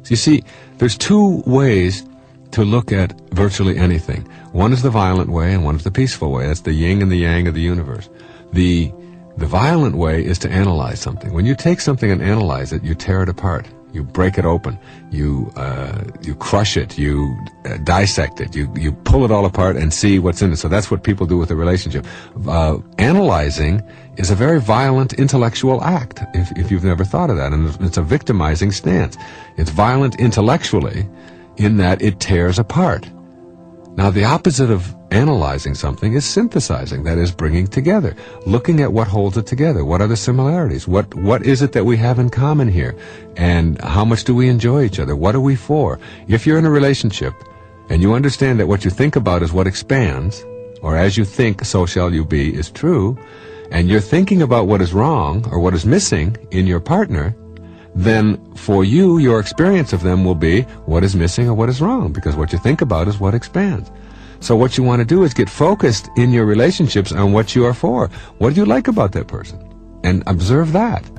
So you see, there's two ways to look at virtually anything. One is the violent way and one is the peaceful way. That's the yin and the yang of the universe. The violent way is to analyze something. When you take something and analyze it, you tear it apart. You break it open. You crush it. You dissect it. You pull it all apart and see what's in it. So that's what people do with a relationship. Analyzing is a very violent intellectual act, if you've never thought of that. And it's a victimizing stance. It's violent intellectually in that it tears apart. Now, the opposite of analyzing something is synthesizing, that is, bringing together, looking at what holds it together. What are the similarities? What is it that we have in common here? And how much do we enjoy each other? What are we for? If you're in a relationship and you understand that what you think about is what expands, or as you think, so shall you be, is true, and you're thinking about what is wrong or what is missing in your partner, then for you, your experience of them will be what is missing or what is wrong, because what you think about is what expands. So what you want to do is get focused in your relationships on what you are for. What do you like about that person? And observe that.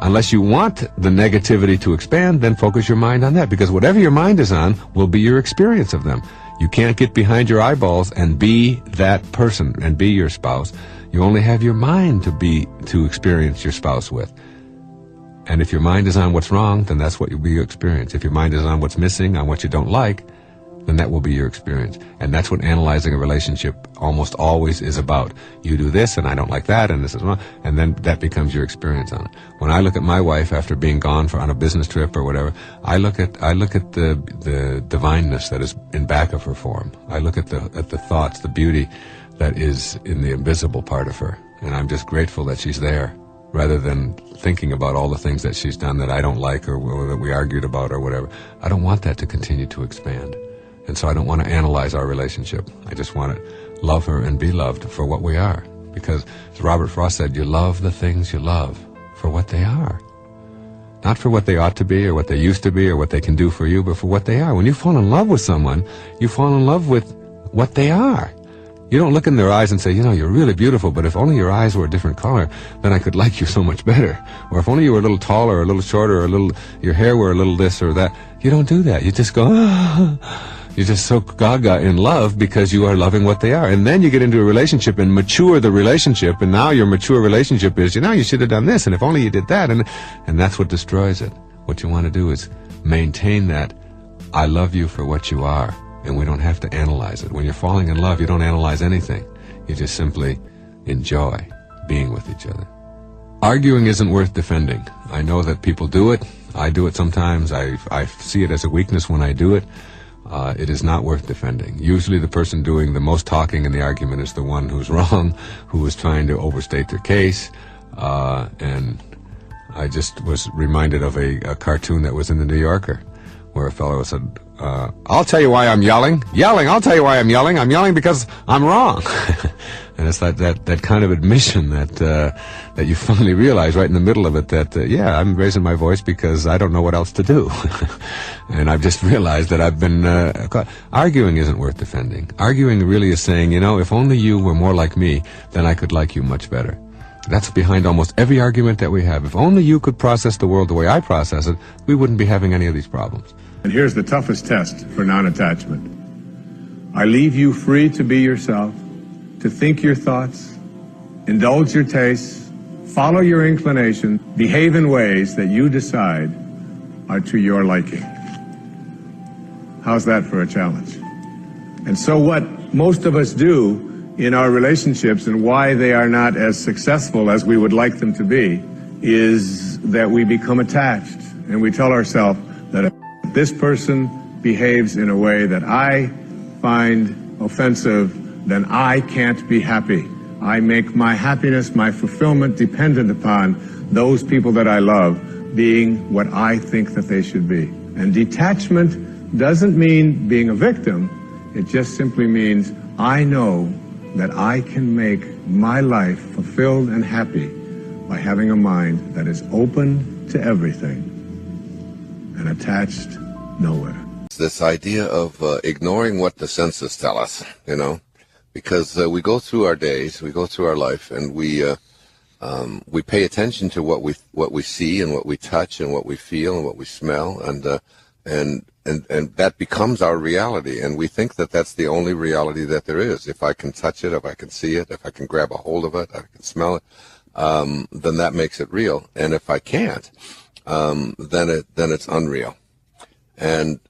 Unless you want the negativity to expand, then focus your mind on that, because whatever your mind is on will be your experience of them. You can't get behind your eyeballs and be that person and be your spouse. You only have your mind to experience your spouse with. And if your mind is on what's wrong, then that's what will be your experience. If your mind is on what's missing, on what you don't like, then that will be your experience. And that's what analyzing a relationship almost always is about. You do this, and I don't like that, and this is wrong, and then that becomes your experience on it. When I look at my wife after being gone on a business trip or whatever, I look at the divineness that is in back of her form. I look at the thoughts, the beauty that is in the invisible part of her, and I'm just grateful that she's there, rather than thinking about all the things that she's done that I don't like or that we argued about or whatever. I don't want that to continue to expand. And so I don't want to analyze our relationship. I just want to love her and be loved for what we are. Because, as Robert Frost said, you love the things you love for what they are. Not for what they ought to be or what they used to be or what they can do for you, but for what they are. When you fall in love with someone, you fall in love with what they are. You don't look in their eyes and say, you're really beautiful, but if only your eyes were a different color, then I could like you so much better. Or if only you were a little taller, or a little shorter, or your hair were a little this or that. You don't do that. You just go, You're just so gaga in love because you are loving what they are. And then you get into a relationship and mature the relationship, and now your mature relationship is, you should have done this, and if only you did that, and that's what destroys it. What you want to do is maintain that I love you for what you are. And we don't have to analyze it. When you're falling in love, you don't analyze anything. You just simply enjoy being with each other. Arguing isn't worth defending. I know that people do it. I do it sometimes. I see it as a weakness when I do it. It is not worth defending. Usually the person doing the most talking in the argument is the one who's wrong, who is trying to overstate their case. And I just was reminded of a cartoon that was in the New Yorker, where a fellow said, I'll tell you why I'm yelling. I'll tell you why I'm yelling. I'm yelling because I'm wrong. And it's that kind of admission that you finally realize right in the middle of it that, I'm raising my voice because I don't know what else to do. And I've just realized that I've been arguing isn't worth defending. Arguing really is saying, if only you were more like me, then I could like you much better. That's behind almost every argument that we have. If only you could process the world the way I process it, we wouldn't be having any of these problems. And here's the toughest test for non-attachment. I leave you free to be yourself, to think your thoughts, indulge your tastes, follow your inclination, behave in ways that you decide are to your liking. How's that for a challenge? And so what most of us do in our relationships, and why they are not as successful as we would like them to be, is that we become attached, and we tell ourselves that if this person behaves in a way that I find offensive, then I can't be happy. I make my happiness, my fulfillment dependent upon those people that I love being what I think that they should be. And detachment doesn't mean being a victim. It just simply means I know that I can make my life fulfilled and happy by having a mind that is open to everything and attached nowhere. This idea of ignoring what the senses tell us, because we go through our days, we go through our life, and we pay attention to what we see and what we touch and what we feel and what we smell, and And that becomes our reality, and we think that that's the only reality that there is. If I can touch it, if I can see it, if I can grab a hold of it, I can smell it, then that makes it real. And if I can't, then it's unreal. And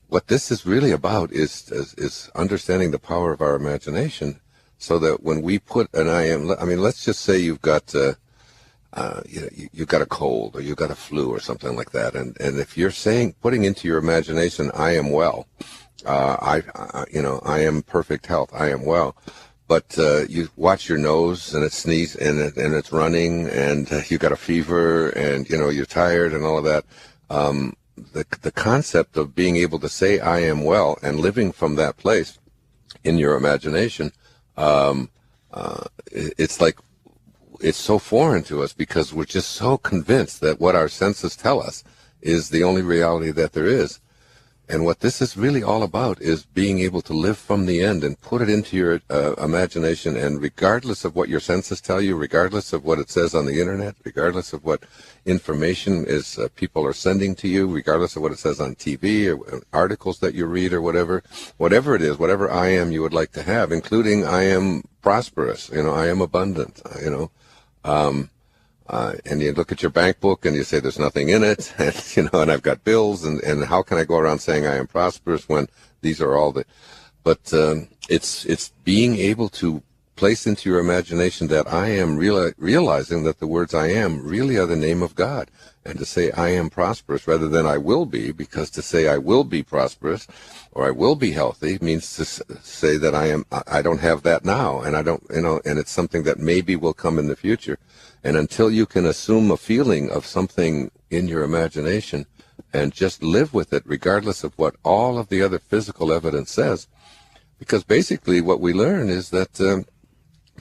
what this is really about is understanding the power of our imagination, so that when we put an I am, I mean, let's just say you've got you've got a cold, or you've got a flu or something like that, and if you're putting into your imagination, I am well, I am perfect health, I am well, but you watch your nose and it sneezes and it's running, and you got a fever, and you're tired and all of that. The concept of being able to say I am well and living from that place in your imagination, it's like, it's so foreign to us, because we're just so convinced that what our senses tell us is the only reality that there is. And what this is really all about is being able to live from the end and put it into your imagination, and regardless of what your senses tell you, regardless of what it says on the internet, regardless of what information is people are sending to you, regardless of what it says on TV or articles that you read or whatever it is, whatever I am you would like to have, including I am prosperous, I am abundant, and you look at your bank book and you say there's nothing in it, and and I've got bills, and how can I go around saying I am prosperous when these are all the, but it's being able to place into your imagination that I am realizing that the words I am really are the name of God, and to say I am prosperous rather than I will be, because to say I will be prosperous or I will be healthy means to say that I don't have that now, and I don't, and it's something that maybe will come in the future. And until you can assume a feeling of something in your imagination and just live with it, regardless of what all of the other physical evidence says, because basically what we learn is that the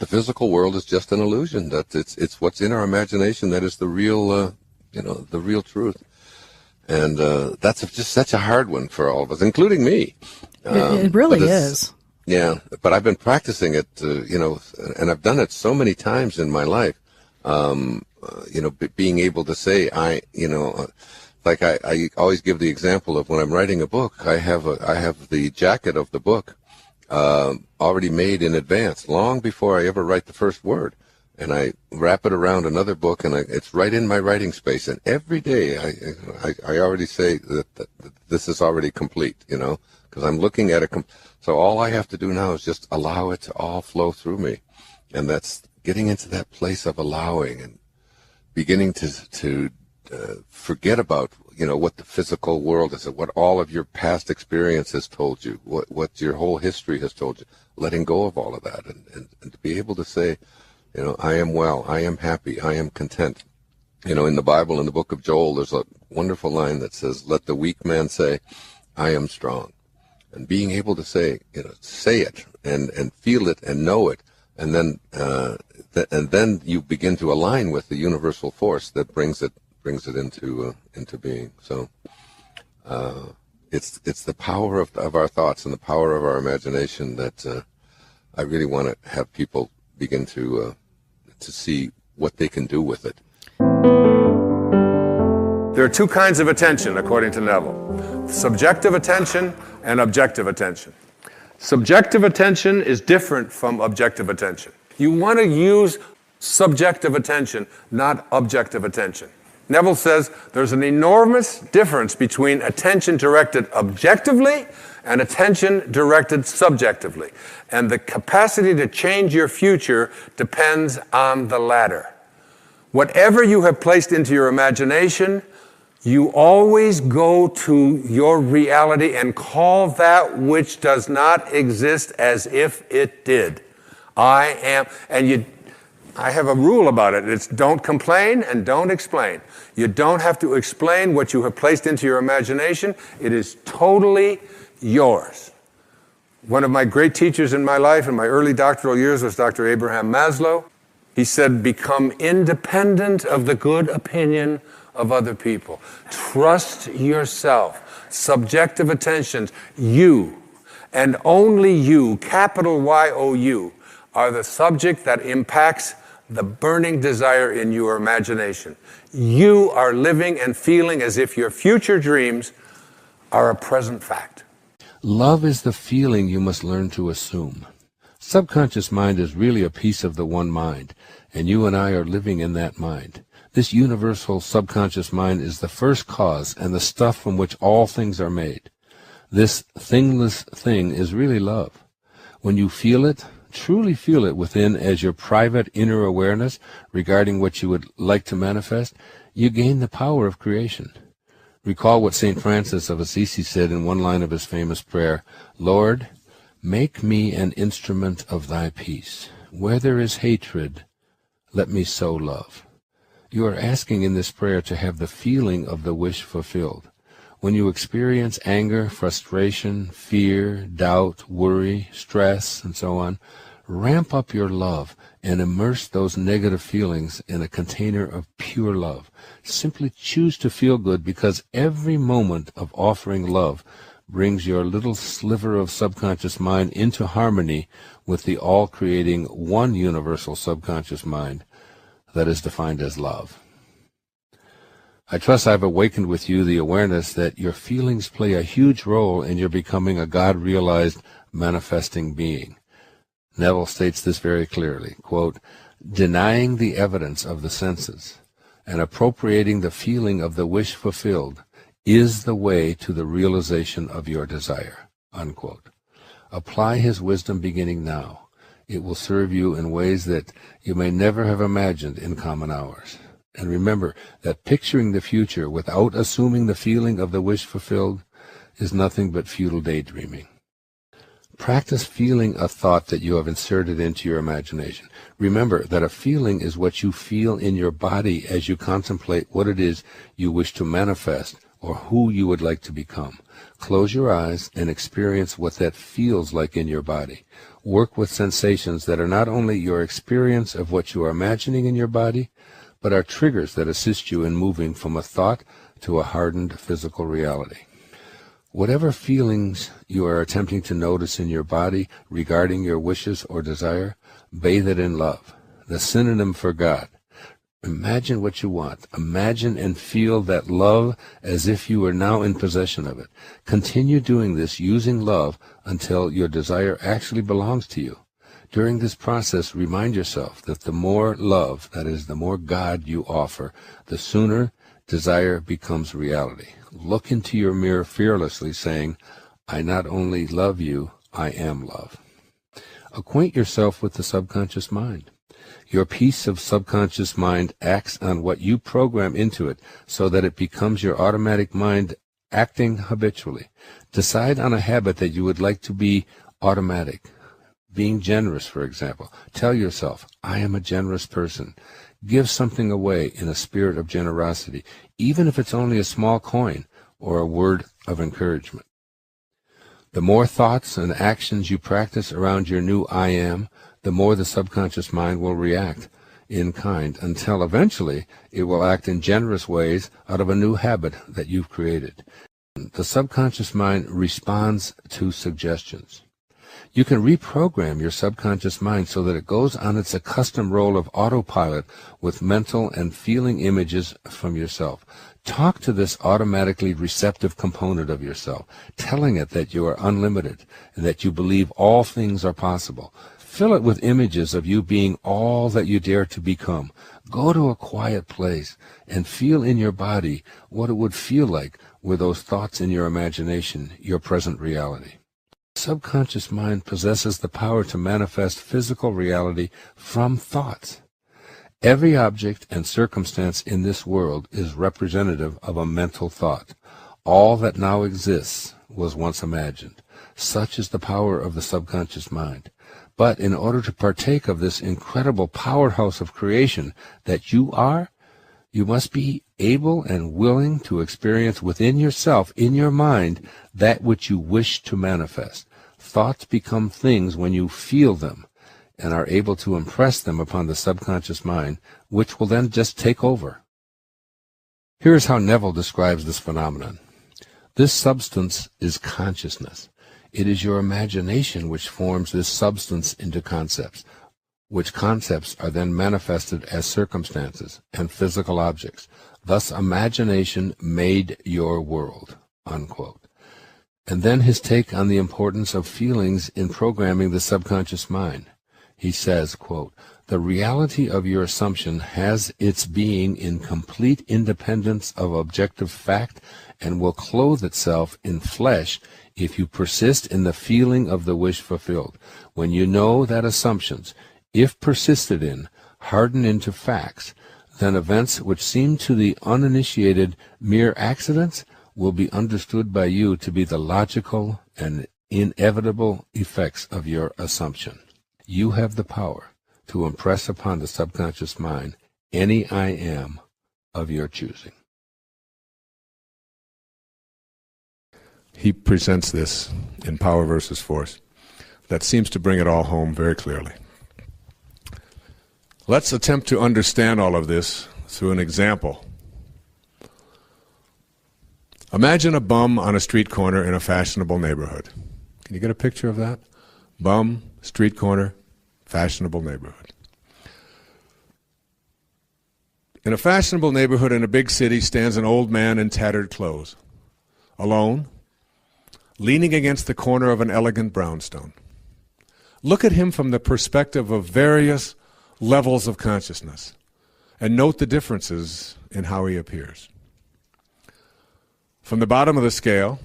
physical world is just an illusion, that it's what's in our imagination that is the real, the real truth. And that's just such a hard one for all of us, including me. It really is. Yeah, but I've been practicing it, and I've done it so many times in my life. Being able to say I always give the example of when I'm writing a book, I have the jacket of the book already made in advance, long before I ever write the first word, and I wrap it around another book, and it's right in my writing space. And every day I already say that this is already complete, because I'm looking at it. So all I have to do now is just allow it to all flow through me, and that's getting into that place of allowing and beginning to forget about what the physical world is, what all of your past experience has told you, what your whole history has told you, letting go of all of that, and to be able to say, I am well, I am happy, I am content. In the Bible, in the book of Joel, there's a wonderful line that says, let the weak man say, I am strong. And being able to say it and feel it and know it, and then you begin to align with the universal force that brings it into being. So it's the power of our thoughts and the power of our imagination that I really want to have people begin to see what they can do with it. There are two kinds of attention, according to Neville: subjective attention and objective attention. Subjective attention is different from objective attention. You want to use subjective attention, not objective attention. Neville says there's an enormous difference between attention directed objectively and attention directed subjectively. And the capacity to change your future depends on the latter. Whatever you have placed into your imagination, you always go to your reality and call that which does not exist as if it did. I am, and I have a rule about it. It's don't complain and don't explain. You don't have to explain what you have placed into your imagination. It is totally yours. One of my great teachers in my life in my early doctoral years was Dr. Abraham Maslow. He said, become independent of the good opinion of other people. Trust yourself. Subjective attentions, you, and only you, capital Y-O-U, are the subject that impacts the burning desire in your imagination. You are living and feeling as if your future dreams are a present fact. Love is the feeling you must learn to assume. Subconscious mind is really a piece of the one mind, and you and I are living in that mind. This universal subconscious mind is the first cause and the stuff from which all things are made. This thingless thing is really love. When you feel it, truly feel it within as your private inner awareness regarding what you would like to manifest, you gain the power of creation. Recall what St. Francis of Assisi said in one line of his famous prayer, "Lord, make me an instrument of thy peace. Where there is hatred, let me sow love." You are asking in this prayer to have the feeling of the wish fulfilled. When you experience anger, frustration, fear, doubt, worry, stress, and so on, ramp up your love and immerse those negative feelings in a container of pure love. Simply choose to feel good, because every moment of offering love brings your little sliver of subconscious mind into harmony with the all-creating one universal subconscious mind that is defined as love. I trust I've awakened with you the awareness that your feelings play a huge role in your becoming a God-realized manifesting being. Neville states this very clearly, quote, "Denying the evidence of the senses and appropriating the feeling of the wish fulfilled is the way to the realization of your desire," unquote. Apply his wisdom beginning now. It will serve you in ways that you may never have imagined in common hours. And remember that picturing the future without assuming the feeling of the wish fulfilled is nothing but futile daydreaming. Practice feeling a thought that you have inserted into your imagination. Remember that a feeling is what you feel in your body as you contemplate what it is you wish to manifest or who you would like to become. Close your eyes and experience what that feels like in your body. Work with sensations that are not only your experience of what you are imagining in your body, but are triggers that assist you in moving from a thought to a hardened physical reality. Whatever feelings you are attempting to notice in your body regarding your wishes or desire, bathe it in love, the synonym for God. Imagine what you want. Imagine and feel that love as if you are now in possession of it. Continue doing this using love until your desire actually belongs to you. During this process, remind yourself that the more love, that is, the more God you offer, the sooner desire becomes reality. Look into your mirror fearlessly, saying, "I not only love you, I am love." Acquaint yourself with the subconscious mind. Your piece of subconscious mind acts on what you program into it so that it becomes your automatic mind acting habitually. Decide on a habit that you would like to be automatic. Being generous, for example. Tell yourself, "I am a generous person." Give something away in a spirit of generosity, even if it's only a small coin or a word of encouragement. The more thoughts and actions you practice around your new I am, the more the subconscious mind will react in kind, until eventually it will act in generous ways out of a new habit that you've created. The subconscious mind responds to suggestions. You can reprogram your subconscious mind so that it goes on its accustomed role of autopilot with mental and feeling images from yourself. Talk to this automatically receptive component of yourself, telling it that you are unlimited and that you believe all things are possible. Fill it with images of you being all that you dare to become. Go to a quiet place and feel in your body what it would feel like were those thoughts in your imagination your present reality. The subconscious mind possesses the power to manifest physical reality from thoughts. Every object and circumstance in this world is representative of a mental thought. All that now exists was once imagined. Such is the power of the subconscious mind. But in order to partake of this incredible powerhouse of creation that you are, you must be able and willing to experience within yourself, in your mind, that which you wish to manifest. Thoughts become things when you feel them and are able to impress them upon the subconscious mind, which will then just take over. Here is how Neville describes this phenomenon. This substance is consciousness. It is your imagination which forms this substance into concepts, which concepts are then manifested as circumstances and physical objects. Thus, imagination made your world, unquote. And then his take on the importance of feelings in programming the subconscious mind. He says, quote, "The reality of your assumption has its being in complete independence of objective fact and will clothe itself in flesh if you persist in the feeling of the wish fulfilled. When you know that assumptions, if persisted in, harden into facts, then events which seem to the uninitiated mere accidents will be understood by you to be the logical and inevitable effects of your assumption. You have the power to impress upon the subconscious mind any I am of your choosing." He presents this in Power versus Force. That seems to bring it all home very clearly. Let's attempt to understand all of this through an example. Imagine a bum on a street corner in a fashionable neighborhood. Can you get a picture of that? Bum, street corner, fashionable neighborhood. In a fashionable neighborhood in a big city stands an old man in tattered clothes, alone, leaning against the corner of an elegant brownstone. Look at him from the perspective of various levels of consciousness and note the differences in how he appears. From the bottom of the scale,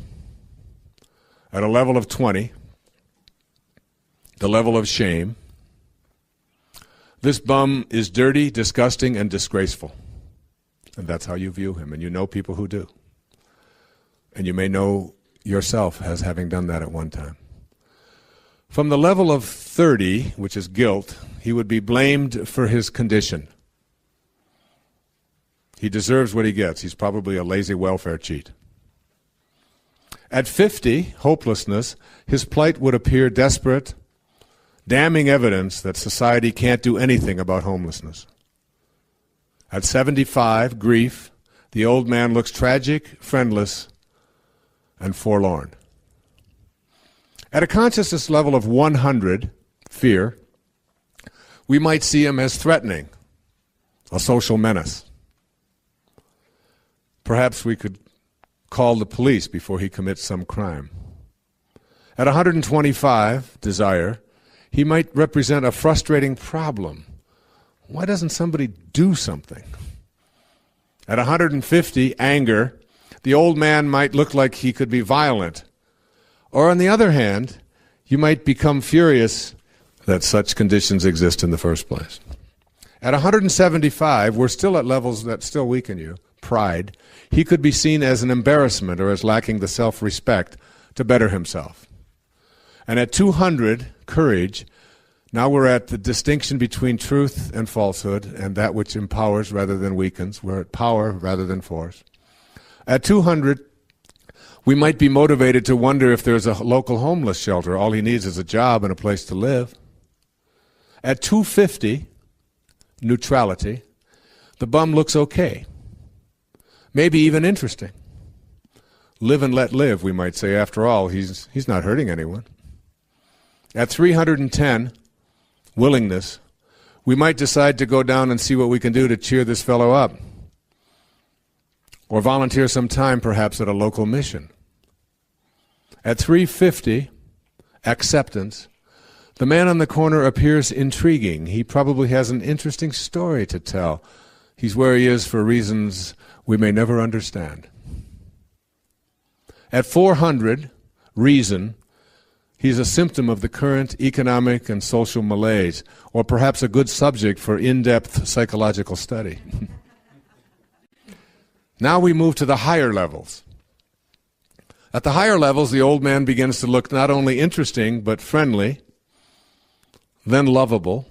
at a level of 20, the level of shame, this bum is dirty, disgusting, and disgraceful. And that's how you view him, and you know people who do. And you may know yourself as having done that at one time. From the level of 30, which is guilt, he would be blamed for his condition. He deserves what he gets. He's probably a lazy welfare cheat. At 50, hopelessness, his plight would appear desperate, damning evidence that society can't do anything about homelessness. At 75, grief, the old man looks tragic, friendless, and forlorn. At a consciousness level of 100, fear, we might see him as threatening, a social menace. Perhaps we could call the police before he commits some crime. At 125, desire, he might represent a frustrating problem. Why doesn't somebody do something? At 150, anger, the old man might look like he could be violent. Or on the other hand, you might become furious that such conditions exist in the first place. At 175, we're still at levels that still weaken you. Pride. He could be seen as an embarrassment or as lacking the self-respect to better himself. And at 200, courage. Now we're at the distinction between truth and falsehood and that which empowers rather than weakens. We're at power rather than force. At 200, we might be motivated to wonder if there's a local homeless shelter. All he needs is a job and a place to live. At 250, neutrality, the bum looks okay. Maybe even interesting. Live and let live, we might say. After all, he's not hurting anyone. At 310, willingness, we might decide to go down and see what we can do to cheer this fellow up. Or volunteer some time, perhaps, at a local mission. At 350, acceptance, the man on the corner appears intriguing. He probably has an interesting story to tell. He's where he is for reasons we may never understand. At 400, reason, he's a symptom of the current economic and social malaise, or perhaps a good subject for in-depth psychological study. Now we move to the higher levels. At the higher levels, the old man begins to look not only interesting, but friendly, then lovable.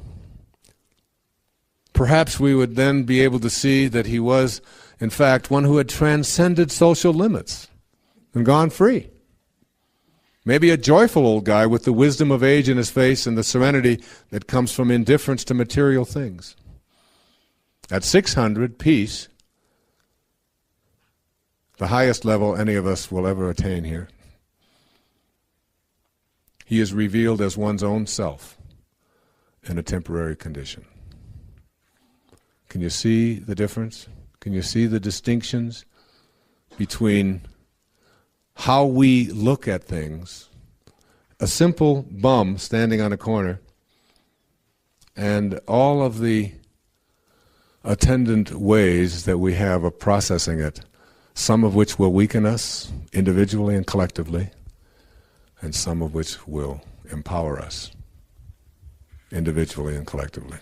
Perhaps we would then be able to see that he was, in fact, one who had transcended social limits and gone free. Maybe a joyful old guy with the wisdom of age in his face and the serenity that comes from indifference to material things. At 600, peace, the highest level any of us will ever attain here. He is revealed as one's own self in a temporary condition. Can you see the difference? Can you see the distinctions between how we look at things. A simple bum standing on a corner and all of the attendant ways that we have of processing it, some of which will weaken us individually and collectively, and some of which will empower us individually and collectively.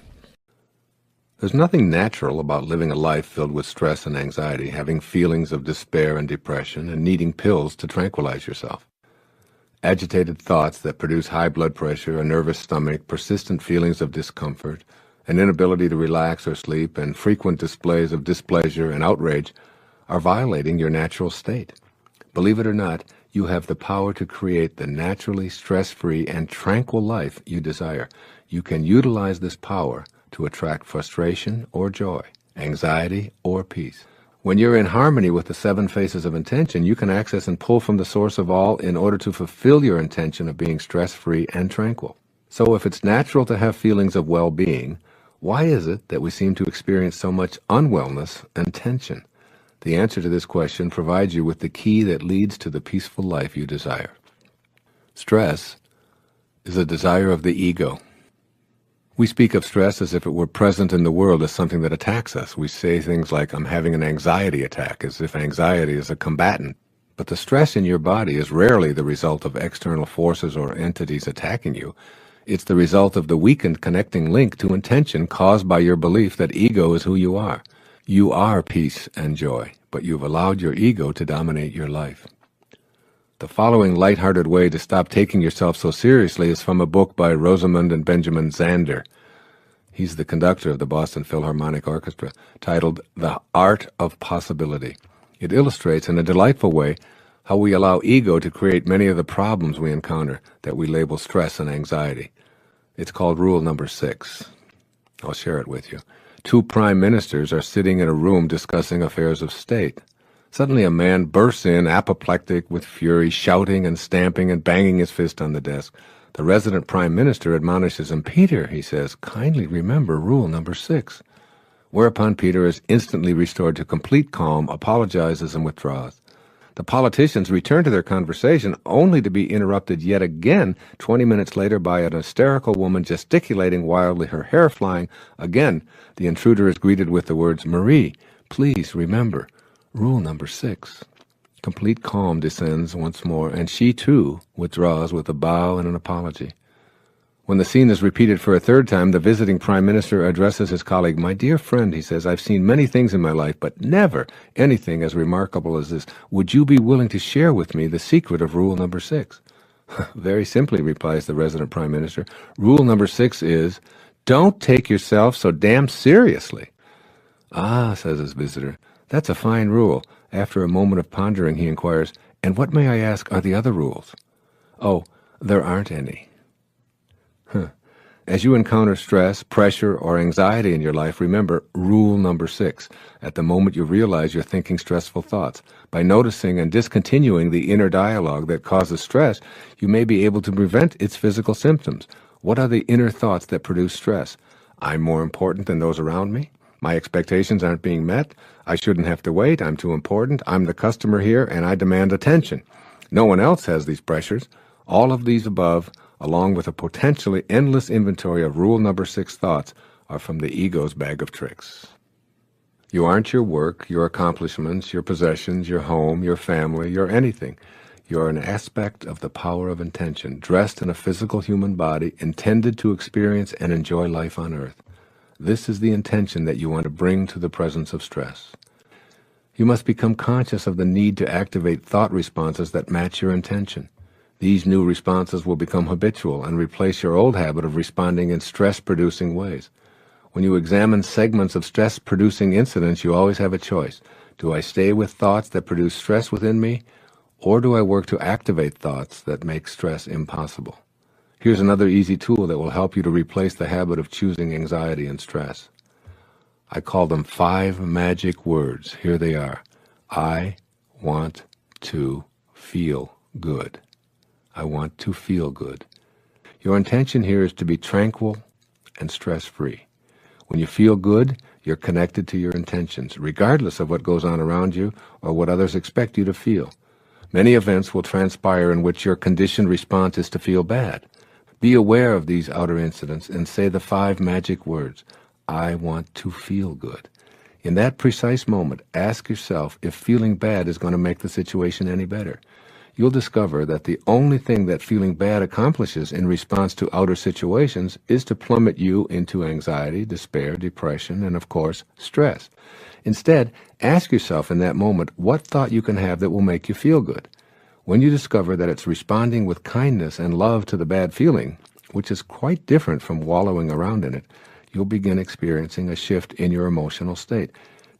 There's nothing natural about living a life filled with stress and anxiety, having feelings of despair and depression, and needing pills to tranquilize yourself. Agitated thoughts that produce high blood pressure, a nervous stomach, persistent feelings of discomfort, an inability to relax or sleep, and frequent displays of displeasure and outrage are violating your natural state. Believe it or not, you have the power to create the naturally stress-free and tranquil life you desire. You can utilize this power to attract frustration or joy, anxiety or peace. When you're in harmony with the 7 phases of intention, you can access and pull from the source of all in order to fulfill your intention of being stress-free and tranquil. So if it's natural to have feelings of well-being, why is it that we seem to experience so much unwellness and tension? The answer to this question provides you with the key that leads to the peaceful life you desire. Stress is a desire of the ego. We speak of stress as if it were present in the world as something that attacks us. We say things like, I'm having an anxiety attack, as if anxiety is a combatant. But the stress in your body is rarely the result of external forces or entities attacking you. It's the result of the weakened connecting link to intention caused by your belief that ego is who you are. You are peace and joy, but you've allowed your ego to dominate your life. The following lighthearted way to stop taking yourself so seriously is from a book by Rosamund and Benjamin Zander. He's the conductor of the Boston Philharmonic Orchestra, titled The Art of Possibility. It illustrates in a delightful way how we allow ego to create many of the problems we encounter that we label stress and anxiety. It's called Rule Number 6. I'll share it with you. 2 prime ministers are sitting in a room discussing affairs of state. Suddenly a man bursts in, apoplectic with fury, shouting and stamping and banging his fist on the desk. The resident prime minister admonishes him. Peter, he says, kindly remember Rule Number 6. Whereupon Peter is instantly restored to complete calm, apologizes and withdraws. The politicians return to their conversation only to be interrupted yet again 20 minutes later by an hysterical woman gesticulating wildly, her hair flying. Again, the intruder is greeted with the words, Marie, please remember Rule Number 6. Complete calm descends once more, and she, too, withdraws with a bow and an apology. When the scene is repeated for a 3rd time, the visiting prime minister addresses his colleague. My dear friend, he says, I've seen many things in my life, but never anything as remarkable as this. Would you be willing to share with me the secret of Rule Number 6? Very simply, replies the resident prime minister. Rule Number 6 is, don't take yourself so damn seriously. Ah, says his visitor. That's a fine rule. After a moment of pondering, he inquires, and what, may I ask, are the other rules? Oh, there aren't any. As you encounter stress, pressure, or anxiety in your life, remember Rule Number 6. At the moment you realize you're thinking stressful thoughts. By noticing and discontinuing the inner dialogue that causes stress, you may be able to prevent its physical symptoms. What are the inner thoughts that produce stress? I'm more important than those around me. My expectations aren't being met. I shouldn't have to wait. I'm too important. I'm the customer here, and I demand attention. No one else has these pressures. All of these above, along with a potentially endless inventory of Rule Number 6 thoughts, are from the ego's bag of tricks. You aren't your work, your accomplishments, your possessions, your home, your family, your anything. You're an aspect of the power of intention, dressed in a physical human body, intended to experience and enjoy life on earth. This is the intention that you want to bring to the presence of stress. You must become conscious of the need to activate thought responses that match your intention. These new responses will become habitual and replace your old habit of responding in stress-producing ways. When you examine segments of stress-producing incidents, you always have a choice. Do I stay with thoughts that produce stress within me, or do I work to activate thoughts that make stress impossible? Here's another easy tool that will help you to replace the habit of choosing anxiety and stress. I call them 5 magic words. Here they are. I want to feel good. I want to feel good. Your intention here is to be tranquil and stress-free. When you feel good, you're connected to your intentions, regardless of what goes on around you or what others expect you to feel. Many events will transpire in which your conditioned response is to feel bad. Be aware of these outer incidents and say the 5 magic words, I want to feel good. In that precise moment, ask yourself if feeling bad is going to make the situation any better. You'll discover that the only thing that feeling bad accomplishes in response to outer situations is to plummet you into anxiety, despair, depression, and of course, stress. Instead, ask yourself in that moment what thought you can have that will make you feel good. When you discover that it's responding with kindness and love to the bad feeling, which is quite different from wallowing around in it, you'll begin experiencing a shift in your emotional state.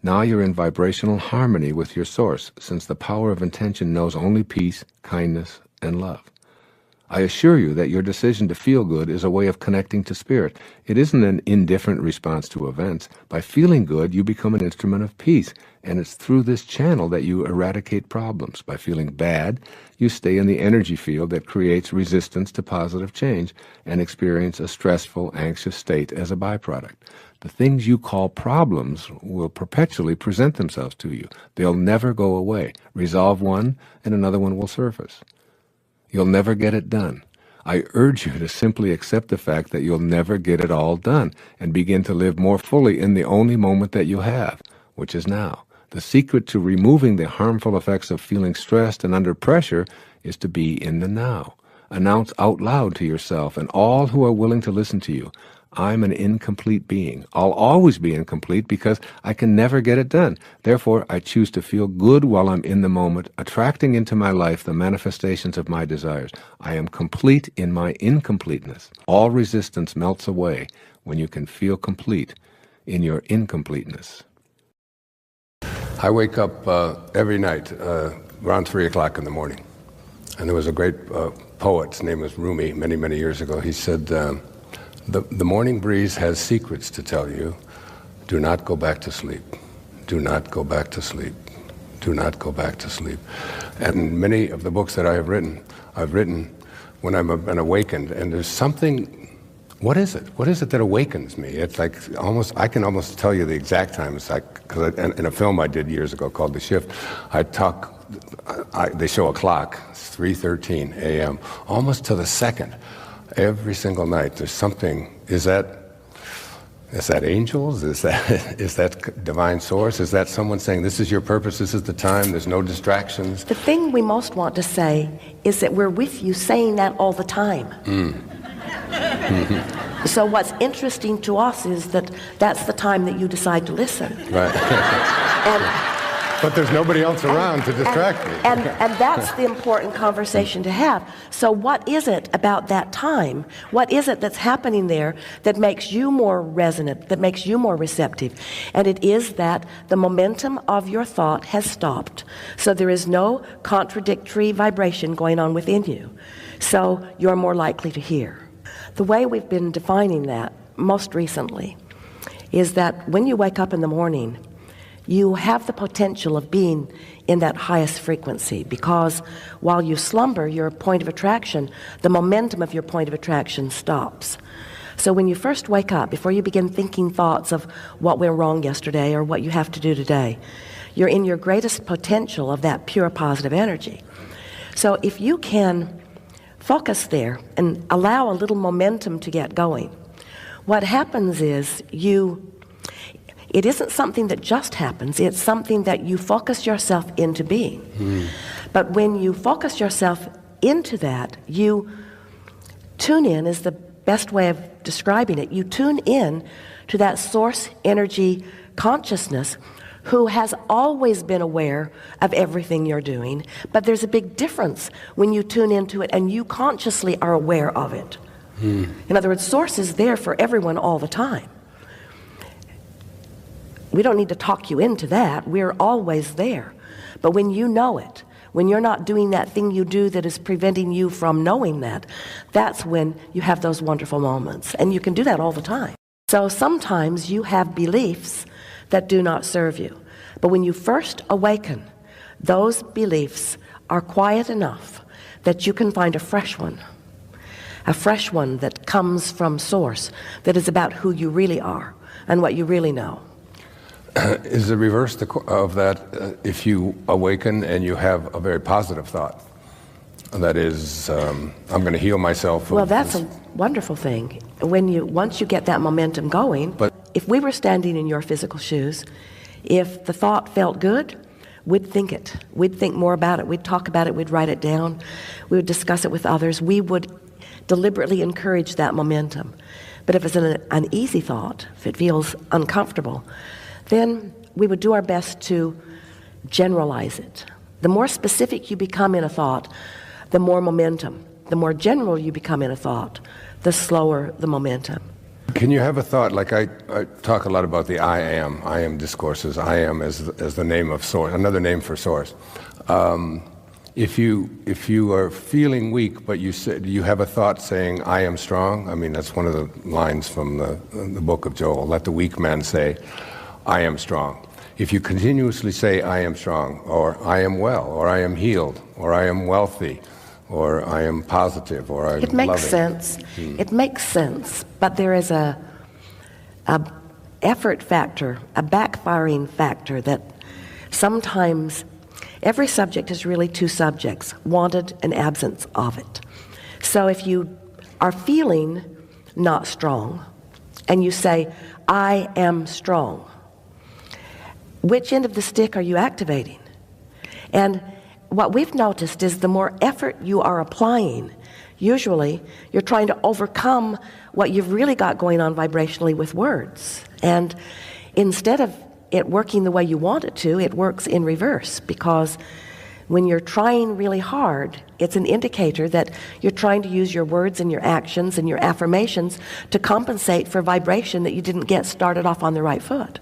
Now you're in vibrational harmony with your source, since the power of intention knows only peace, kindness, and love. I assure you that your decision to feel good is a way of connecting to spirit. It isn't an indifferent response to events. By feeling good, you become an instrument of peace, and it's through this channel that you eradicate problems. By feeling bad, you stay in the energy field that creates resistance to positive change and experience a stressful, anxious state as a byproduct. The things you call problems will perpetually present themselves to you. They'll never go away. Resolve one, and another one will surface. You'll never get it done. I urge you to simply accept the fact that you'll never get it all done and begin to live more fully in the only moment that you have, which is now. The secret to removing the harmful effects of feeling stressed and under pressure is to be in the now. Announce out loud to yourself and all who are willing to listen to you, I'm an incomplete being. I'll always be incomplete because I can never get it done. Therefore, I choose to feel good while I'm in the moment, attracting into my life the manifestations of my desires. I am complete in my incompleteness. All resistance melts away when you can feel complete in your incompleteness. I wake up every night around 3 o'clock in the morning. And there was a great poet, his name was Rumi, many, many years ago. He said, the morning breeze has secrets to tell you. Do not go back to sleep. Do not go back to sleep. Do not go back to sleep. And many of the books that I've written when I've been awakened. And there's something, what is it? What is it that awakens me? It's like almost, I can almost tell you the exact time. It's like, because in a film I did years ago called The Shift, they show a clock, it's 3:13 a.m., almost to the second. Every single night, there's something. Is that angels? Is that divine source? Is that someone saying, this is your purpose, this is the time, there's no distractions? The thing we most want to say is that we're with you saying that all the time. Mm-hmm. So what's interesting to us is that that's the time that you decide to listen. Right. But there's nobody else around to distract me. And that's the important conversation to have. So what is it about that time? What is it that's happening there that makes you more resonant, that makes you more receptive? And it is that the momentum of your thought has stopped. So there is no contradictory vibration going on within you. So you're more likely to hear. The way we've been defining that most recently is that when you wake up in the morning, you have the potential of being in that highest frequency, because while you slumber, your point of attraction, the momentum of your point of attraction stops. So when you first wake up, before you begin thinking thoughts of what went wrong yesterday or what you have to do today, you're in your greatest potential of that pure positive energy. So if you can focus there and allow a little momentum to get going, what happens is it isn't something that just happens, it's something that you focus yourself into being. But when you focus yourself into that, you tune in, is the best way of describing it. You tune in to that source energy consciousness who has always been aware of everything you're doing, but there's a big difference when you tune into it and you consciously are aware of it. In other words, source is there for everyone all the time. We don't need to talk you into that. We're always there. But when you know it, when you're not doing that thing you do that is preventing you from knowing that, that's when you have those wonderful moments. And you can do that all the time. So sometimes you have beliefs that do not serve you. But when you first awaken, those beliefs are quiet enough that you can find a fresh one that comes from source, that is about who you really are and what you really know. is the reverse of that if you awaken and you have a very positive thought. That is, I'm going to heal myself. Well, that's a wonderful thing. Once you get that momentum going, but if we were standing in your physical shoes, if the thought felt good, we'd think it. We'd think more about it. We'd talk about it. We'd write it down. We would discuss it with others. We would deliberately encourage that momentum. But if it's an uneasy thought, if it feels uncomfortable, then we would do our best to generalize it. The more specific you become in a thought, the more momentum. The more general you become in a thought, the slower the momentum. Can you have a thought, like I talk a lot about the I am discourses. I am as the name of source, another name for source. If you are feeling weak, but you have a thought saying, I am strong, I mean, that's one of the lines from the book of Joel. Let the weak man say, I am strong. If you continuously say, I am strong, or I am well, or I am healed, or I am wealthy, or I am positive, or I'm It makes loving. sense. It makes sense, but there is a effort factor, a backfiring factor that sometimes every subject is really two subjects, wanted and absence of it. So if you are feeling not strong and you say, I am strong, which end of the stick are you activating? And what we've noticed is the more effort you are applying, usually you're trying to overcome what you've really got going on vibrationally with words. And instead of it working the way you want it to, it works in reverse, because when you're trying really hard, it's an indicator that you're trying to use your words and your actions and your affirmations to compensate for vibration that you didn't get started off on the right foot.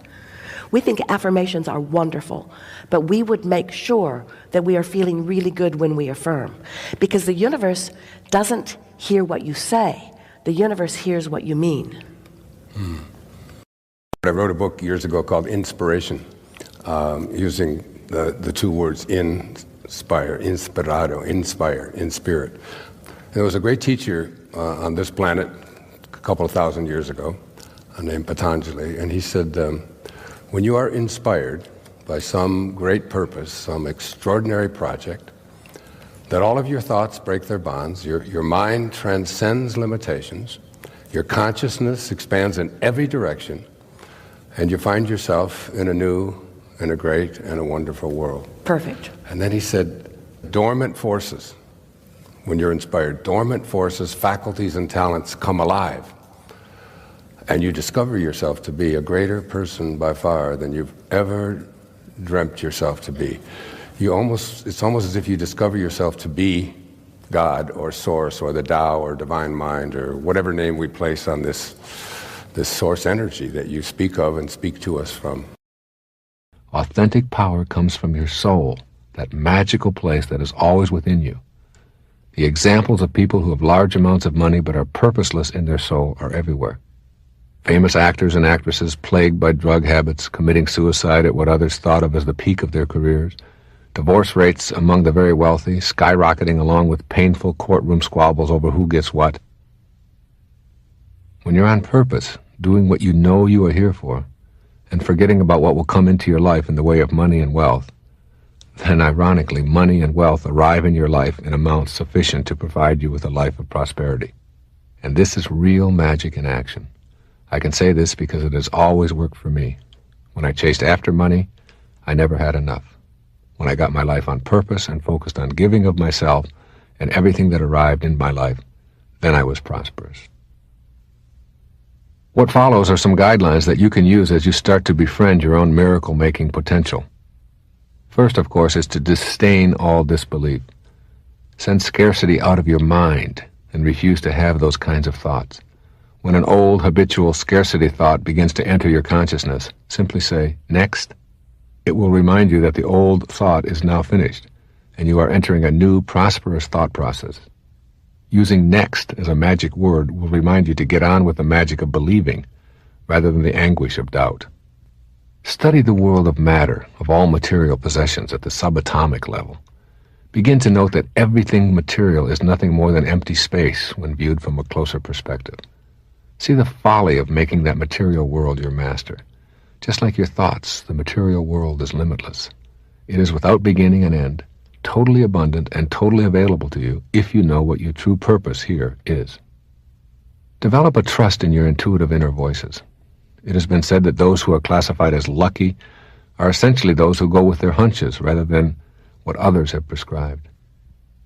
We think affirmations are wonderful, but we would make sure that we are feeling really good when we affirm, because the universe doesn't hear what you say. The universe hears what you mean. I wrote a book years ago called Inspiration, using the two words inspire, inspirado, inspire, in spirit. And there was a great teacher on this planet a couple of thousand years ago named Patanjali, and he said, when you are inspired by some great purpose, some extraordinary project, that all of your thoughts break their bonds, your mind transcends limitations, your consciousness expands in every direction, and you find yourself in a new and a great and a wonderful world. Perfect. And then he said, dormant forces, when you're inspired, dormant forces, faculties, and talents come alive. And you discover yourself to be a greater person by far than you've ever dreamt yourself to be. It's almost as if you discover yourself to be God or Source or the Tao or Divine Mind or whatever name we place on this source energy that you speak of and speak to us from. Authentic power comes from your soul, that magical place that is always within you. The examples of people who have large amounts of money but are purposeless in their soul are everywhere. Famous actors and actresses plagued by drug habits, committing suicide at what others thought of as the peak of their careers. Divorce rates among the very wealthy skyrocketing along with painful courtroom squabbles over who gets what. When you're on purpose, doing what you know you are here for, and forgetting about what will come into your life in the way of money and wealth, then ironically, money and wealth arrive in your life in amounts sufficient to provide you with a life of prosperity. And this is real magic in action. I can say this because it has always worked for me. When I chased after money, I never had enough. When I got my life on purpose and focused on giving of myself and everything that arrived in my life, then I was prosperous. What follows are some guidelines that you can use as you start to befriend your own miracle-making potential. First, of course, is to disdain all disbelief. Send scarcity out of your mind and refuse to have those kinds of thoughts. When an old, habitual scarcity thought begins to enter your consciousness, simply say, next. It will remind you that the old thought is now finished, and you are entering a new, prosperous thought process. Using next as a magic word will remind you to get on with the magic of believing, rather than the anguish of doubt. Study the world of matter, of all material possessions at the subatomic level. Begin to note that everything material is nothing more than empty space when viewed from a closer perspective. See the folly of making that material world your master. Just like your thoughts, the material world is limitless. It is without beginning and end, totally abundant and totally available to you if you know what your true purpose here is. Develop a trust in your intuitive inner voices. It has been said that those who are classified as lucky are essentially those who go with their hunches rather than what others have prescribed.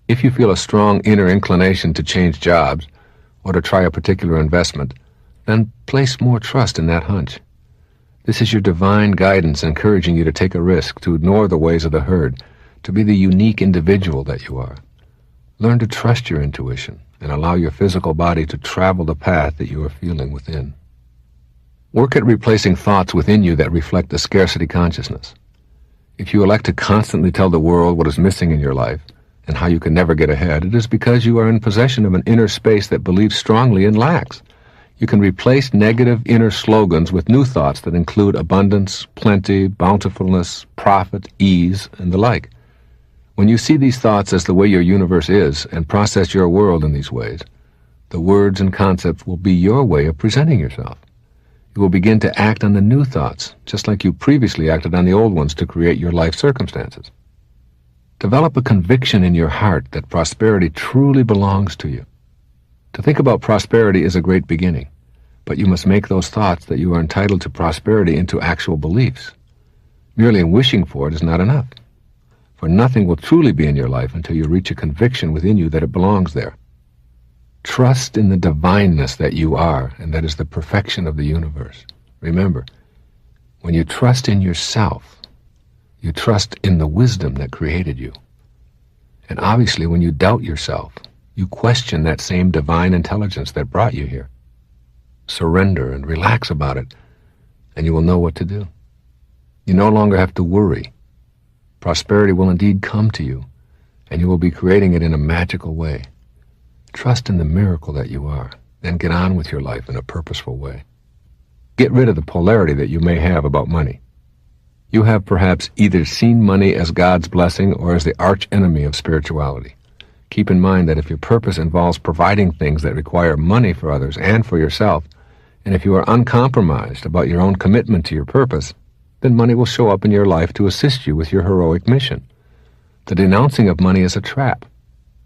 If you feel a strong inner inclination to change jobs or to try a particular investment, then place more trust in that hunch. This is your divine guidance encouraging you to take a risk, to ignore the ways of the herd, to be the unique individual that you are. Learn to trust your intuition and allow your physical body to travel the path that you are feeling within. Work at replacing thoughts within you that reflect a scarcity consciousness. If you elect to constantly tell the world what is missing in your life and how you can never get ahead, it is because you are in possession of an inner space that believes strongly in lacks. You can replace negative inner slogans with new thoughts that include abundance, plenty, bountifulness, profit, ease, and the like. When you see these thoughts as the way your universe is and process your world in these ways, the words and concepts will be your way of presenting yourself. You will begin to act on the new thoughts, just like you previously acted on the old ones to create your life circumstances. Develop a conviction in your heart that prosperity truly belongs to you. To think about prosperity is a great beginning, but you must make those thoughts that you are entitled to prosperity into actual beliefs. Merely wishing for it is not enough, for nothing will truly be in your life until you reach a conviction within you that it belongs there. Trust in the divineness that you are, and that is the perfection of the universe. Remember, when you trust in yourself, you trust in the wisdom that created you. And obviously, when you doubt yourself, you question that same divine intelligence that brought you here. Surrender and relax about it, and you will know what to do. You no longer have to worry. Prosperity will indeed come to you, and you will be creating it in a magical way. Trust in the miracle that you are, then get on with your life in a purposeful way. Get rid of the polarity that you may have about money. You have perhaps either seen money as God's blessing or as the arch enemy of spirituality. Keep in mind that if your purpose involves providing things that require money for others and for yourself, and if you are uncompromised about your own commitment to your purpose, then money will show up in your life to assist you with your heroic mission. The denouncing of money is a trap.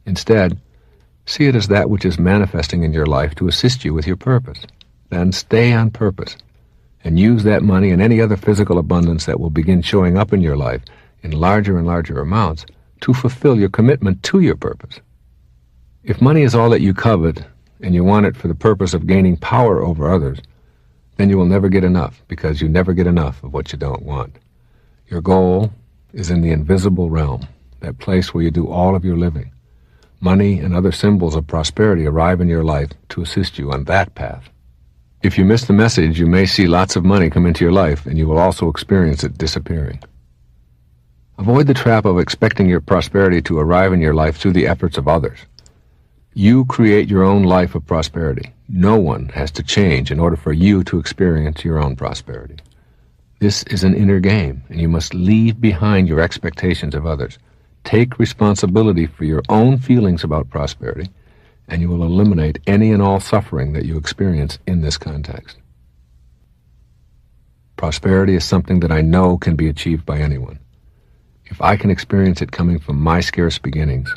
Instead, see it as that which is manifesting in your life to assist you with your purpose. Then stay on purpose and use that money and any other physical abundance that will begin showing up in your life in larger and larger amounts to fulfill your commitment to your purpose. If money is all that you covet and you want it for the purpose of gaining power over others, then you will never get enough, because you never get enough of what you don't want. Your goal is in the invisible realm, that place where you do all of your living. Money and other symbols of prosperity arrive in your life to assist you on that path. If you miss the message, you may see lots of money come into your life, and you will also experience it disappearing. Avoid the trap of expecting your prosperity to arrive in your life through the efforts of others. You create your own life of prosperity. No one has to change in order for you to experience your own prosperity. This is an inner game, and you must leave behind your expectations of others. Take responsibility for your own feelings about prosperity, and you will eliminate any and all suffering that you experience in this context. Prosperity is something that I know can be achieved by anyone. If I can experience it coming from my scarce beginnings,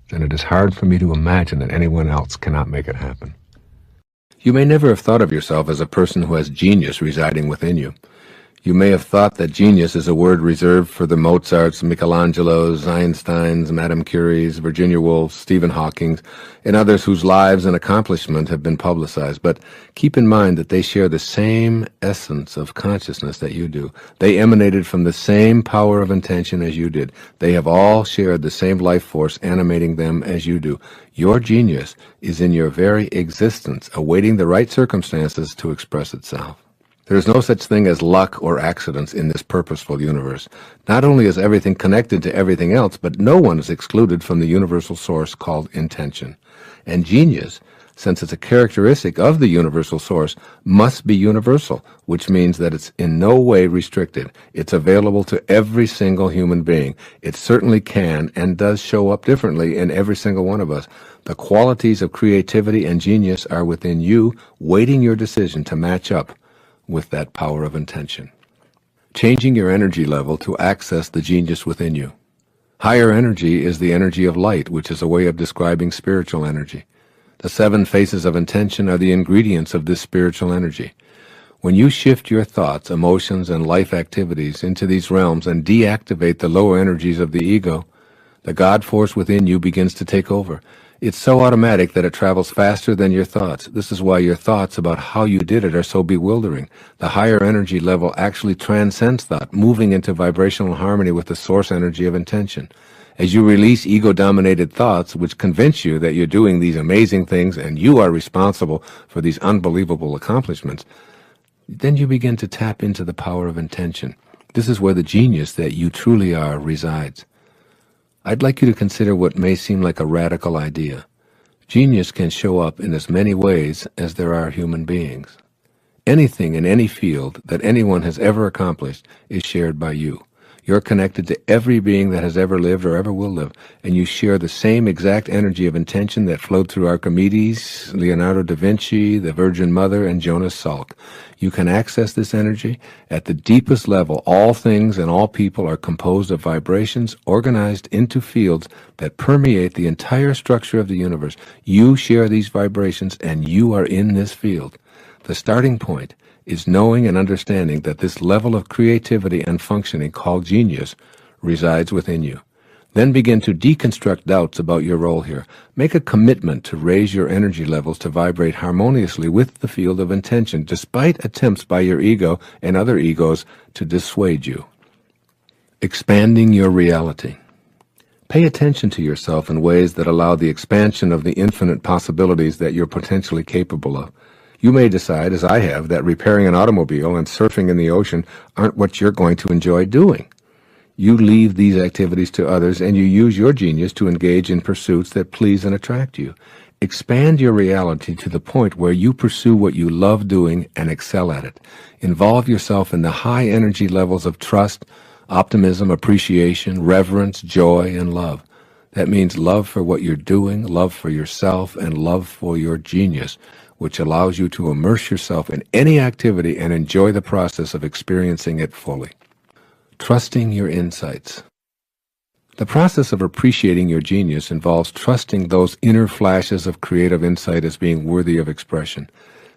then it is hard for me to imagine that anyone else cannot make it happen. You may never have thought of yourself as a person who has genius residing within you. You may have thought that genius is a word reserved for the Mozarts, Michelangelos, Einsteins, Madame Curies, Virginia Woolf, Stephen Hawking, and others whose lives and accomplishment have been publicized. But keep in mind that they share the same essence of consciousness that you do. They emanated from the same power of intention as you did. They have all shared the same life force animating them as you do. Your genius is in your very existence, awaiting the right circumstances to express itself. There is no such thing as luck or accidents in this purposeful universe. Not only is everything connected to everything else, but no one is excluded from the universal source called intention. And genius, since it's a characteristic of the universal source, must be universal, which means that it's in no way restricted. It's available to every single human being. It certainly can and does show up differently in every single one of us. The qualities of creativity and genius are within you, waiting your decision to match up with that power of intention. changing your energy level to access the genius within you. Higher energy is the energy of light, which is a way of describing spiritual energy. The 7 faces of intention are the ingredients of this spiritual energy. When you shift your thoughts, emotions, and life activities into these realms and deactivate the lower energies of the ego, the God force within you begins to take over. It's so automatic that it travels faster than your thoughts. This is why your thoughts about how you did it are so bewildering. The higher energy level actually transcends thought, moving into vibrational harmony with the source energy of intention. As you release ego-dominated thoughts, which convince you that you're doing these amazing things and you are responsible for these unbelievable accomplishments, then you begin to tap into the power of intention. This is where the genius that you truly are resides. I'd like you to consider what may seem like a radical idea. Genius can show up in as many ways as there are human beings. Anything in any field that anyone has ever accomplished is shared by you. You're connected to every being that has ever lived or ever will live, and you share the same exact energy of intention that flowed through Archimedes, Leonardo da Vinci, the Virgin Mother, and Jonas Salk. You can access this energy at the deepest level. All things and all people are composed of vibrations organized into fields that permeate the entire structure of the universe. You share these vibrations, and you are in this field. The starting point is knowing and understanding that this level of creativity and functioning called genius resides within you. Then begin to deconstruct doubts about your role here. Make a commitment to raise your energy levels to vibrate harmoniously with the field of intention, despite attempts by your ego and other egos to dissuade you. Expanding your reality. Pay attention to yourself in ways that allow the expansion of the infinite possibilities that you're potentially capable of. You may decide, as I have, that repairing an automobile and surfing in the ocean aren't what you're going to enjoy doing. You leave these activities to others, and you use your genius to engage in pursuits that please and attract you. Expand your reality to the point where you pursue what you love doing and excel at it. Involve yourself in the high energy levels of trust, optimism, appreciation, reverence, joy, and love. That means love for what you're doing, love for yourself, and love for your genius, which allows you to immerse yourself in any activity and enjoy the process of experiencing it fully. Trusting your insights. The process of appreciating your genius involves trusting those inner flashes of creative insight as being worthy of expression.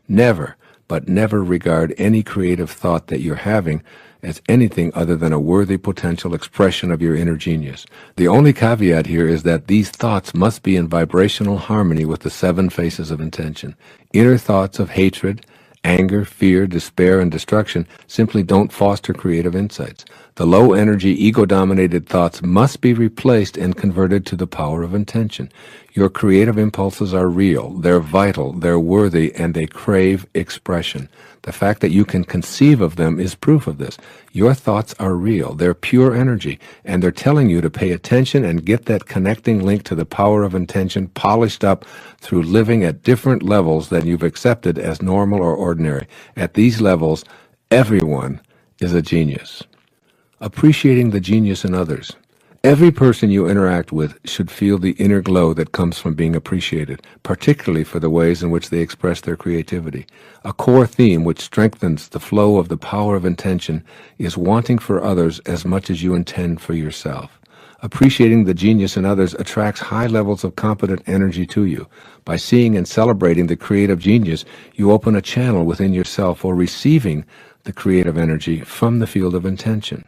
Never, but never regard any creative thought that you're having as anything other than a worthy potential expression of your inner genius. The only caveat here is that these thoughts must be in vibrational harmony with the 7 faces of intention. Inner thoughts of hatred, anger, fear, despair, and destruction simply don't foster creative insights. The low-energy, ego-dominated thoughts must be replaced and converted to the power of intention. Your creative impulses are real, they're vital, they're worthy, and they crave expression. The fact that you can conceive of them is proof of this. Your thoughts are real, they're pure energy, and they're telling you to pay attention and get that connecting link to the power of intention polished up through living at different levels than you've accepted as normal or ordinary. At these levels, everyone is a genius. Appreciating the genius in others. Every person you interact with should feel the inner glow that comes from being appreciated, particularly for the ways in which they express their creativity. A core theme which strengthens the flow of the power of intention is wanting for others as much as you intend for yourself. Appreciating the genius in others attracts high levels of competent energy to you. By seeing and celebrating the creative genius, you open a channel within yourself for receiving the creative energy from the field of intention.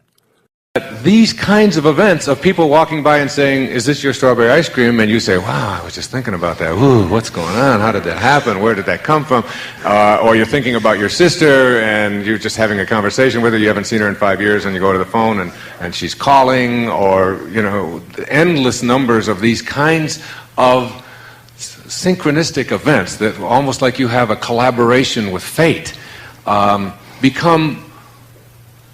These kinds of events of people walking by and saying, "Is this your strawberry ice cream?" and you say, "Wow, I was just thinking about that. Ooh, what's going on? How did that happen? Where did that come from?" Or you're thinking about your sister and you're just having a conversation with her. You haven't seen her in 5 years, and you go to the phone and she's calling, or, you know, endless numbers of these kinds of synchronistic events that almost like you have a collaboration with fate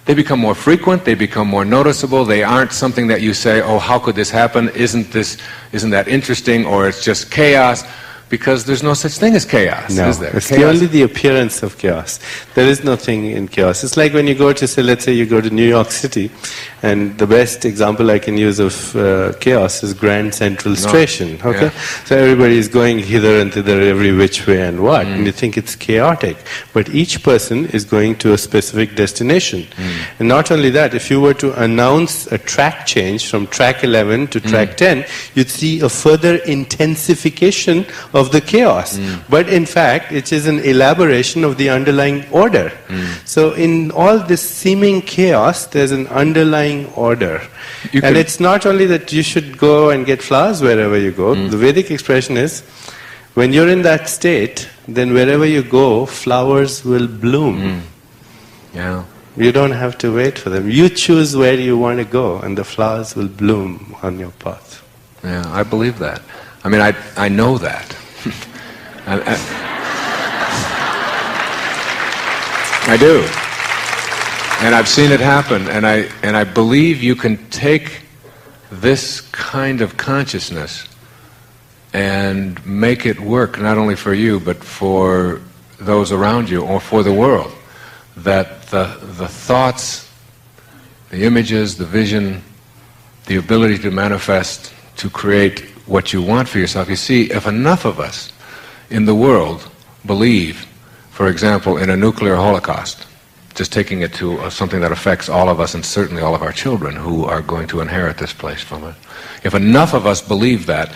They become more frequent, they become more noticeable, they aren't something that you say, "Oh, how could this happen? Isn't that interesting?" or "It's just chaos." because there's no such thing as chaos, No, is there? it's Chaos. only the appearance of chaos. There is nothing in chaos. It's like when you go to, say, let's say you go to New York City, and the best example I can use of chaos is Grand Central Station. Okay, so everybody is going hither and thither, every which way and what, and you think it's chaotic. But each person is going to a specific destination, and not only that. If you were to announce a track change from track 11 to track 10, you'd see a further intensification of the chaos. But in fact, it is an elaboration of the underlying order. So in all this seeming chaos, there's an underlying order. And it's not only that you should go and get flowers wherever you go. The Vedic expression is, when you're in that state, then wherever you go, flowers will bloom. Yeah. You don't have to wait for them. You choose where you want to go, and the flowers will bloom on your path. Yeah, I believe that. I mean, I know that. I do. And I've seen it happen, and I believe you can take this kind of consciousness and make it work, not only for you, but for those around you, or for the world. That the thoughts, the images, the vision, the ability to manifest, to create what you want for yourself. You see, if enough of us in the world believe, for example, in a nuclear holocaust, just taking it to something that affects all of us, and certainly all of our children who are going to inherit this place from us. If enough of us believe that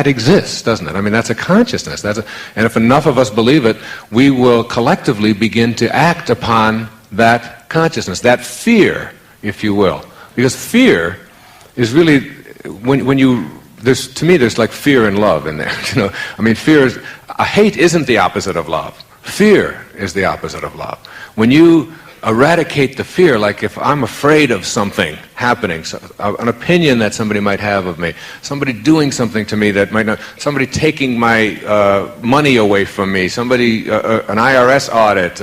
exists, doesn't it? I mean, that's a consciousness. And if enough of us believe it, we will collectively begin to act upon that consciousness, that fear, if you will. Because fear is really, to me, there's like fear and love in there. You know, I mean, hate isn't the opposite of love. Fear is the opposite of love. When you eradicate the fear, like if I'm afraid of something happening, an opinion that somebody might have of me, somebody doing something to me that might not, somebody taking my money away from me, somebody, an IRS audit,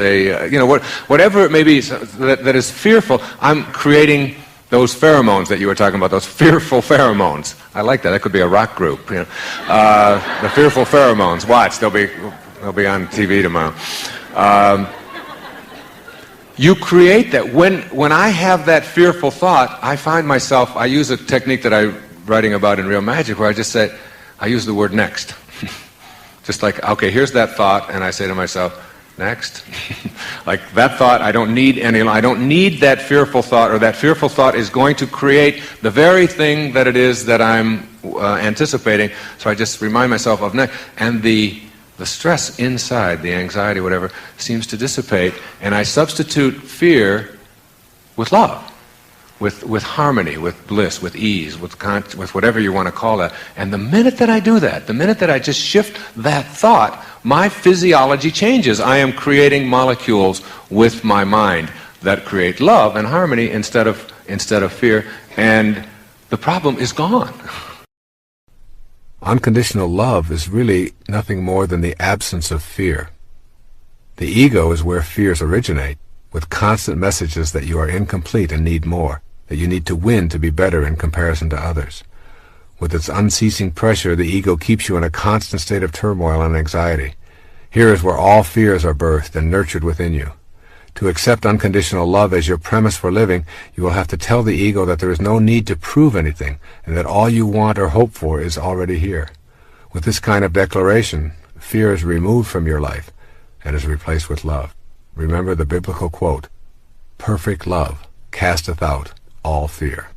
whatever it may be that is fearful, I'm creating those pheromones that you were talking about, those fearful pheromones. I like that. That could be a rock group. You know, the fearful pheromones. Watch, they'll be on TV tomorrow. You create that. When I have that fearful thought, I find myself, I use a technique that I'm writing about in Real Magic, where I just say, I use the word next. Just like, okay, here's that thought, and I say to myself, next. Like that thought, I don't need that fearful thought, or that fearful thought is going to create the very thing that it is that I'm anticipating. So I just remind myself of next, and the stress inside, the anxiety, whatever, seems to dissipate, and I substitute fear with love, with harmony, with bliss, with ease, with whatever you want to call that. And the minute that I do that, the minute that I just shift that thought, my physiology changes. I am creating molecules with my mind that create love and harmony instead of fear, and the problem is gone. Unconditional love is really nothing more than the absence of fear. The ego is where fears originate, with constant messages that you are incomplete and need more, that you need to win to be better in comparison to others. With its unceasing pressure, the ego keeps you in a constant state of turmoil and anxiety. Here is where all fears are birthed and nurtured within you. To accept unconditional love as your premise for living, you will have to tell the ego that there is no need to prove anything, and that all you want or hope for is already here. With this kind of declaration, fear is removed from your life and is replaced with love. Remember the biblical quote, "Perfect love casteth out all fear."